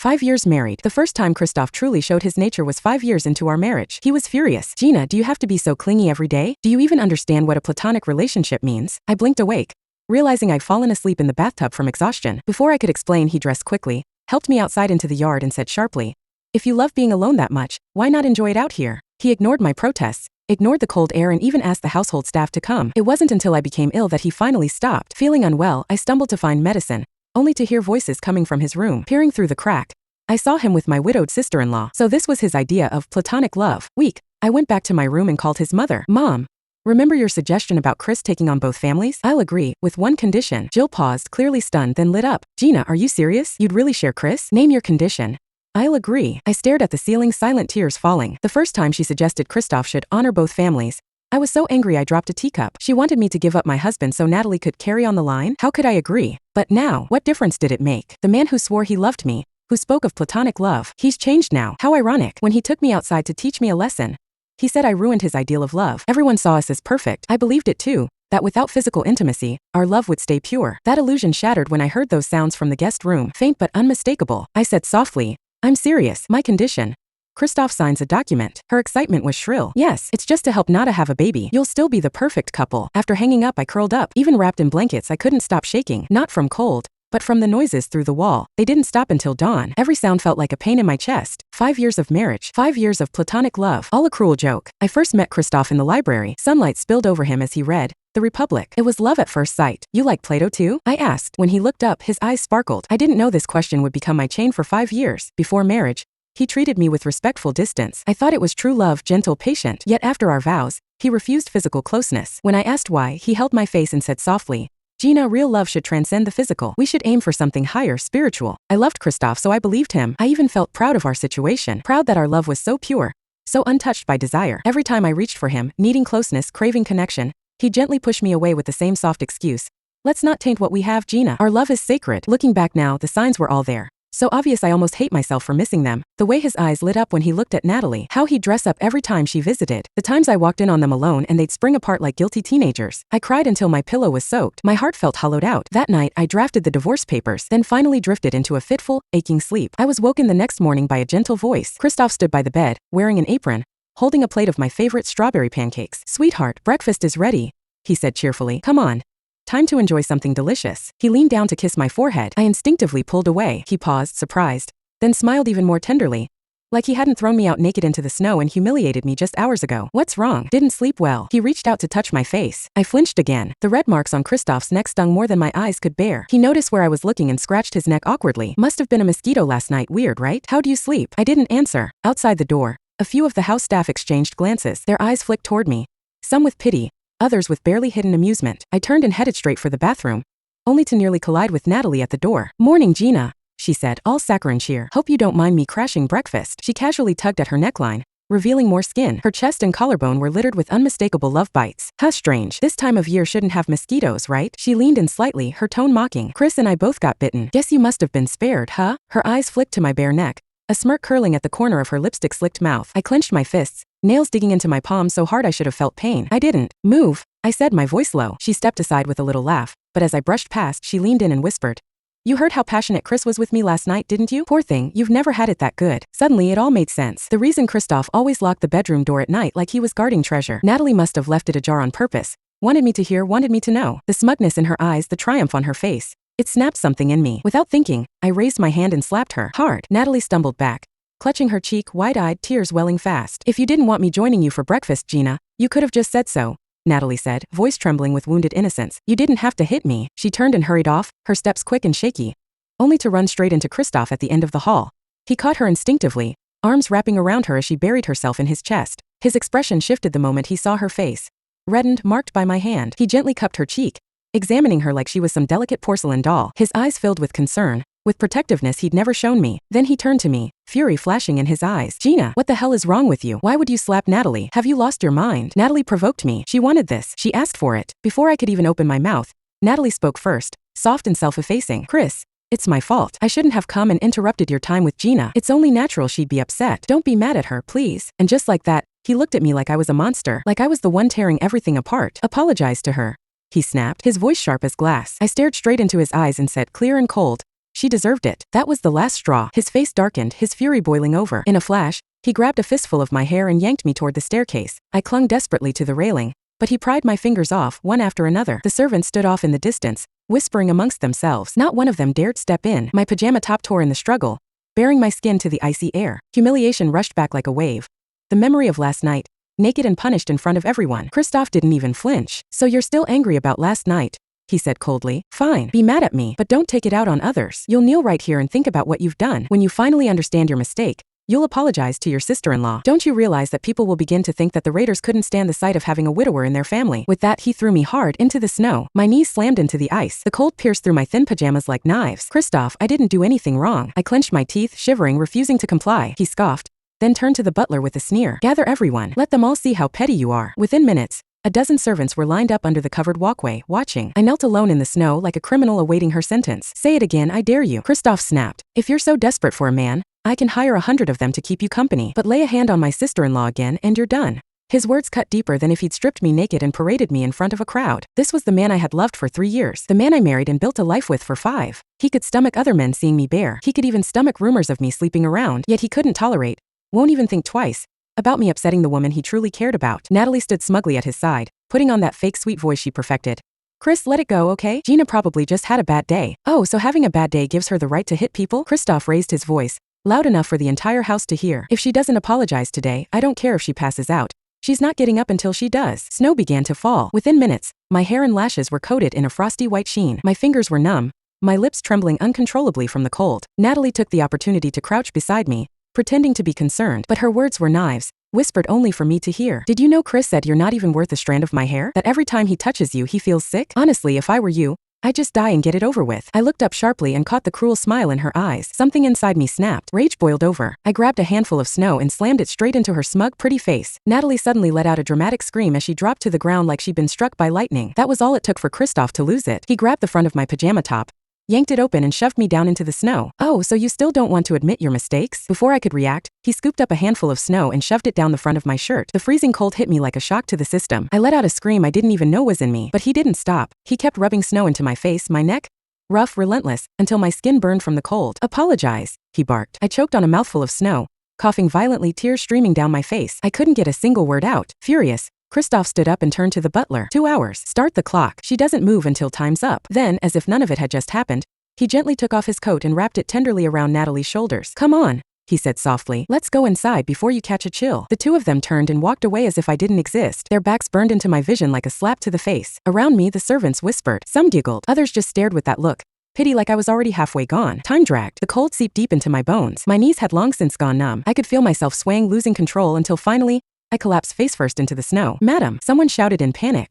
5 years married. The first time Christoph truly showed his nature was 5 years into our marriage. He was furious. Gina, do you have to be so clingy every day? Do you even understand what a platonic relationship means? I blinked awake, realizing I'd fallen asleep in the bathtub from exhaustion. Before I could explain, he dressed quickly, helped me outside into the yard and said sharply, "If you love being alone that much, why not enjoy it out here?" He ignored my protests, ignored the cold air and even asked the household staff to come. It wasn't until I became ill that he finally stopped. Feeling unwell, I stumbled to find medicine, only to hear voices coming from his room. Peering through the crack, I saw him with my widowed sister-in-law. So this was his idea of platonic love. Weak, I went back to my room and called his mother. "Mom, remember your suggestion about Chris taking on both families? I'll agree, with one condition." Jill paused, clearly stunned, then lit up. "Gina, are you serious? You'd really share Chris? Name your condition." "I'll agree." I stared at the ceiling, silent tears falling. The first time she suggested Christoph should honor both families, I was so angry I dropped a teacup. She wanted me to give up my husband so Natalie could carry on the line? How could I agree? But now, what difference did it make? The man who swore he loved me, who spoke of platonic love, he's changed now. How ironic. When he took me outside to teach me a lesson, he said I ruined his ideal of love. Everyone saw us as perfect. I believed it too, that without physical intimacy, our love would stay pure. That illusion shattered when I heard those sounds from the guest room, faint but unmistakable. I said softly, "I'm serious. My condition." Christoph signs a document. Her excitement was shrill. "Yes, it's just to help Nada have a baby. You'll still be the perfect couple." After hanging up, I curled up. Even wrapped in blankets, I couldn't stop shaking. Not from cold, but from the noises through the wall. They didn't stop until dawn. Every sound felt like a pain in my chest. 5 years of marriage. 5 years of platonic love. All a cruel joke. I first met Christoph in the library. Sunlight spilled over him as he read The Republic. It was love at first sight. "You like Plato too?" I asked. When he looked up, his eyes sparkled. I didn't know this question would become my chain for 5 years. Before marriage, he treated me with respectful distance. I thought it was true love, gentle, patient. Yet after our vows, he refused physical closeness. When I asked why, he held my face and said softly, "Gina, real love should transcend the physical. We should aim for something higher, spiritual." I loved Christoph, so I believed him. I even felt proud of our situation. Proud that our love was so pure, so untouched by desire. Every time I reached for him, needing closeness, craving connection, he gently pushed me away with the same soft excuse. "Let's not taint what we have, Gina. Our love is sacred." Looking back now, the signs were all there. So obvious I almost hate myself for missing them. The way his eyes lit up when he looked at Natalie. How he'd dress up every time she visited. The times I walked in on them alone and they'd spring apart like guilty teenagers. I cried until my pillow was soaked. My heart felt hollowed out. That night, I drafted the divorce papers, then finally drifted into a fitful, aching sleep. I was woken the next morning by a gentle voice. Christoph stood by the bed, wearing an apron, holding a plate of my favorite strawberry pancakes. "Sweetheart, breakfast is ready," he said cheerfully. "Come on. Time to enjoy something delicious." He leaned down to kiss my forehead. I instinctively pulled away. He paused, surprised, then smiled even more tenderly, like he hadn't thrown me out naked into the snow and humiliated me just hours ago. "What's wrong?" "Didn't sleep well." He reached out to touch my face. I flinched again. The red marks on Christoph's neck stung more than my eyes could bear. He noticed where I was looking and scratched his neck awkwardly. "Must have been a mosquito last night. Weird, right? How do you sleep?" I didn't answer. Outside the door, a few of the house staff exchanged glances. Their eyes flicked toward me, some with pity, others with barely hidden amusement. I turned and headed straight for the bathroom, only to nearly collide with Natalie at the door. "Morning, Gina," she said, all saccharine cheer. "Hope you don't mind me crashing breakfast." She casually tugged at her neckline, revealing more skin. Her chest and collarbone were littered with unmistakable love bites. "How strange. This time of year shouldn't have mosquitoes, right?" She leaned in slightly, her tone mocking. "Chris and I both got bitten. Guess you must have been spared, huh?" Her eyes flicked to my bare neck, a smirk curling at the corner of her lipstick-slicked mouth. I clenched my fists, nails digging into my palms so hard I should have felt pain. "I didn't move," I said, my voice low. She stepped aside with a little laugh, but as I brushed past, she leaned in and whispered, "You heard how passionate Chris was with me last night, didn't you? Poor thing, you've never had it that good." Suddenly it all made sense. The reason Christoph always locked the bedroom door at night like he was guarding treasure. Natalie must have left it ajar on purpose. Wanted me to hear, wanted me to know. The smugness in her eyes, the triumph on her face. It snapped something in me. Without thinking, I raised my hand and slapped her hard. Natalie stumbled back, clutching her cheek, wide-eyed, tears welling fast. "If you didn't want me joining you for breakfast, Gina, you could have just said so," Natalie said, voice trembling with wounded innocence. "You didn't have to hit me." She turned and hurried off, her steps quick and shaky, only to run straight into Christoph at the end of the hall. He caught her instinctively, arms wrapping around her as she buried herself in his chest. His expression shifted the moment he saw her face, reddened, marked by my hand. He gently cupped her cheek, examining her like she was some delicate porcelain doll. His eyes filled with concern, with protectiveness he'd never shown me. Then he turned to me, fury flashing in his eyes. "Gina, what the hell is wrong with you? Why would you slap Natalie? Have you lost your mind?" Natalie provoked me. She wanted this. She asked for it. Before I could even open my mouth, Natalie spoke first, soft and self-effacing. "Chris, it's my fault. I shouldn't have come and interrupted your time with Gina. It's only natural she'd be upset. Don't be mad at her, please." And just like that, he looked at me like I was a monster, like I was the one tearing everything apart. "Apologize to her," he snapped, his voice sharp as glass. I stared straight into his eyes and said, clear and cold, She deserved it. That was the last straw. His face darkened, his fury boiling over. In a flash, he grabbed a fistful of my hair and yanked me toward the staircase. I clung desperately to the railing, but he pried my fingers off, one after another. The servants stood off in the distance, whispering amongst themselves. Not one of them dared step in. My pajama top tore in the struggle, bearing my skin to the icy air. Humiliation rushed back like a wave. The memory of last night, naked and punished in front of everyone. Christoph didn't even flinch. "So you're still angry about last night?" he said coldly. "Fine, be mad at me, but don't take it out on others. You'll kneel right here and think about what you've done. When you finally understand your mistake, you'll apologize to your sister-in-law. Don't you realize that people will begin to think that the raiders couldn't stand the sight of having a widower in their family?" With that, he threw me hard into the snow. My knees slammed into the ice. The cold pierced through my thin pajamas like knives. "Christoph, I didn't do anything wrong." I clenched my teeth, shivering, refusing to comply. He scoffed, then turned to the butler with a sneer. "Gather everyone. Let them all see how petty you are." Within minutes, a dozen servants were lined up under the covered walkway, watching. I knelt alone in the snow like a criminal awaiting her sentence. "Say it again, I dare you," Christoph snapped. "If you're so desperate for a man, I can hire 100 of them to keep you company. But lay a hand on my sister-in-law again and you're done." His words cut deeper than if he'd stripped me naked and paraded me in front of a crowd. This was the man I had loved for 3 years. The man I married and built a life with for 5. He could stomach other men seeing me bare. He could even stomach rumors of me sleeping around. Yet he couldn't tolerate, won't even think twice, about me upsetting the woman he truly cared about. Natalie stood smugly at his side, putting on that fake sweet voice she perfected. "Chris, let it go, okay? Gina probably just had a bad day." "Oh, so having a bad day gives her the right to hit people?" Christoph raised his voice, loud enough for the entire house to hear. "If she doesn't apologize today, I don't care if she passes out. She's not getting up until she does." Snow began to fall. Within minutes, my hair and lashes were coated in a frosty white sheen. My fingers were numb, my lips trembling uncontrollably from the cold. Natalie took the opportunity to crouch beside me, pretending to be concerned, but her words were knives, whispered only for me to hear. "Did you know Chris said you're not even worth a strand of my hair? That every time he touches you he feels sick? Honestly, if I were you, I'd just die and get it over with." I looked up sharply and caught the cruel smile in her eyes. Something inside me snapped. Rage boiled over. I grabbed a handful of snow and slammed it straight into her smug, pretty face. Natalie suddenly let out a dramatic scream as she dropped to the ground like she'd been struck by lightning. That was all it took for Christoph to lose it. He grabbed the front of my pajama top, yanked it open and shoved me down into the snow. "Oh, so you still don't want to admit your mistakes?" Before I could react, he scooped up a handful of snow and shoved it down the front of my shirt. The freezing cold hit me like a shock to the system. I let out a scream I didn't even know was in me, but he didn't stop. He kept rubbing snow into my face, my neck, rough, relentless, until my skin burned from the cold. "Apologize," he barked. I choked on a mouthful of snow, coughing violently, tears streaming down my face. I couldn't get a single word out. Furious, Christoph stood up and turned to the butler. 2 hours. Start the clock. She doesn't move until time's up. Then, as if none of it had just happened, he gently took off his coat and wrapped it tenderly around Natalie's shoulders. "Come on," he said softly. "Let's go inside before you catch a chill." The two of them turned and walked away as if I didn't exist. Their backs burned into my vision like a slap to the face. Around me, the servants whispered. Some giggled. Others just stared with that look. Pity, like I was already halfway gone. Time dragged. The cold seeped deep into my bones. My knees had long since gone numb. I could feel myself swaying, losing control, until finally, I collapsed face first into the snow. "Madam!" someone shouted in panic.